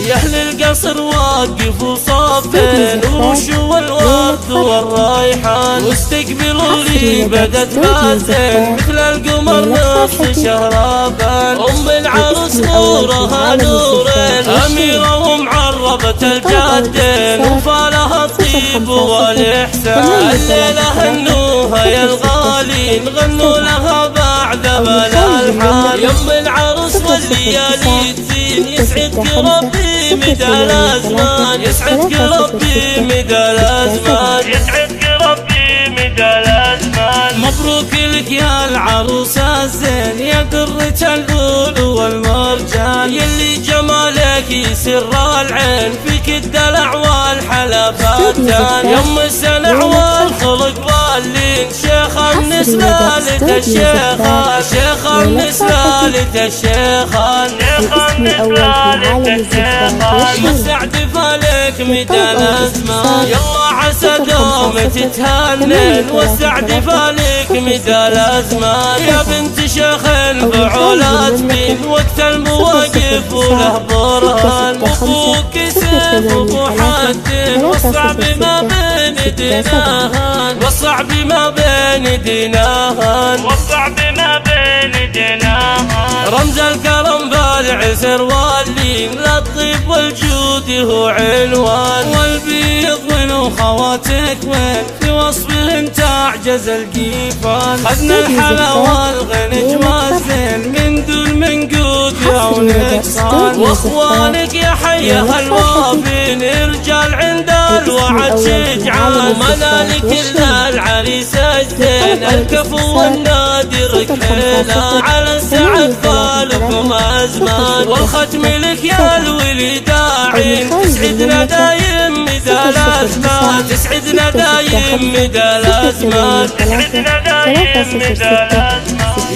يا أهل القصر وقفوا صفين وشوا الورد والريحان، واستقبلوا اللي بدت بازين مثل القمر نص شهرابان. أم العروس نورها نورين، أميرة ومعربة الجادين، وفالها الطيب والإحسان. الليلة هنوها يا الغالين، غنوا لها بعد بلا الحان. يم العروس والليالي تزين، يسعدك ربي مدى الأزمان، يسعدك ربي مدى الأزمان، يسعدك ربي مدى الأزمان. مبروك لك يا العروس الزين، يا درة اللؤلؤ والمرجان، يلي جمالك يسر العين، فيك الدلع والحلا فتان. يم السنع والخلق واللين، شيخة من سلالة الشيخان، شيخة من سلالة الشيخان، شيخة من سلالة الشيخان. والسعد فالك مدى الأزمان، يلا عسى دوم تتهنن، والسعد فالك مدى الأزمان. يا بنت شيخ الفعولات من وقت المواقف وله برهان، أبوك سيف أبو حد، والصعب ما بين ديناهان، والصعب ما بين ديناهان، والصعب ما بين ديناهان. رمز الكرم بالعسر واللين، للطيب والجود هو عنوان، والبيض من خواتك وين في وصفهن تعجز القيفان. خذنا الحلا والغنج والزين من دون منقود يا ونكسان، واخوانك يا حيها الوافين، رجال عند الوعد شجعان، ومنالك الا العريس الزين، الكفو والنادر كحيلان، على السعد فالكم ازمان، والختم لك يا الولي داعين، تسعدنا دايم مدى الازمان، تسعدنا دايم مدى الازمان، تسعدنا دايم مدى الازمان.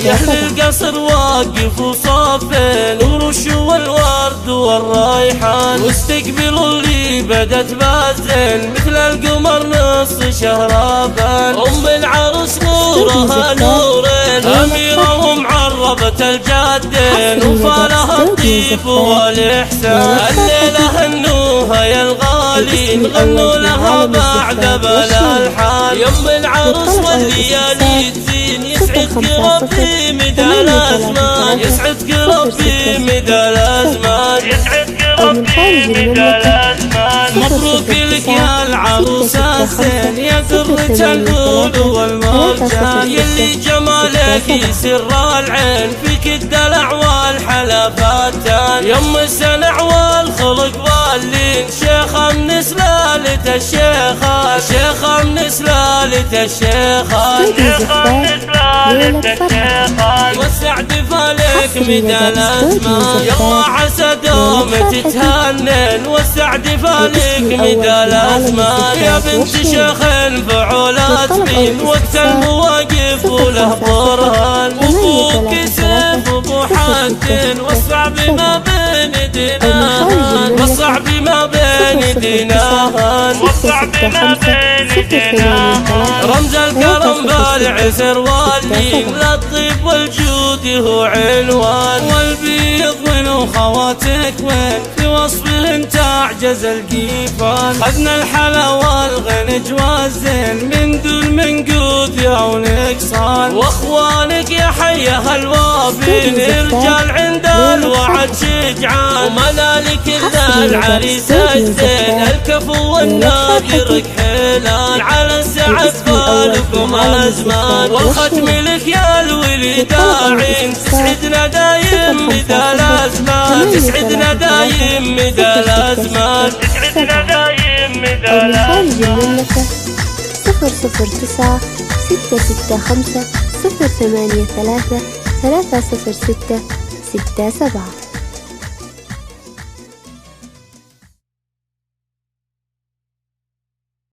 يا أهل القصر وقفوا صفين ورشوا الورد والريحان، واستقبلوا اللي بدت بازين مثل القمر نص شهرابان. أم العروس نورها نورين، أميرة ومعربة الجادين، وفالها الطيب والإحسان. الليلة هنوها يا الغالين، غنوا لها بعد بلا الحان. يم العروس والليالي تزين، يسعدك ربي مدى الأزمان، يسعدك ربي مدى الأزمان، يسعدك ربي مدى الأزمان. مبروك لك يا العروس الزين، يا درة اللؤلؤ والمرجان، يلي جمالك يسر العين، فيك الدلع والحلا فتان. يم السنع والخلق واللين، شيخة من سلالة الشيخان، شيخة من سلالة الشيخان، شيخة من سلالة الشيخان. والسعد فالك مدى الأزمان، يلا عسى دوم تتهنن، والسعد فالك مدى الأزمان. يا بنت شيخ الفعولات من وقت المواقف وله برهان، أبوك سيف أبو حد، والصعب ما بين ديناهان، والصعب ما بين ديناهان، والصعب ما بين ديناهان. رمز الكرم بالعسر واللين، للطيب والجود هو عنوان، والبيض من خواتك وين في وصفهن تعجز القيفان. خذنا الحلا والغنج والزين من دون منقود يا ونكسان، واخوانك يا حيها الوافين، رجال عند الوعد شجعان، ومنالك الا العريس الزين، الكفو والنادر كحيلان، على السعد فالكم ازمان، والختم لك يا الولي داعين، تسعدنا دايم مدى الازمان، تسعدنا دايم مدى الازمان، تسعدنا دايم مدى الازمان. 009 665 083 306 67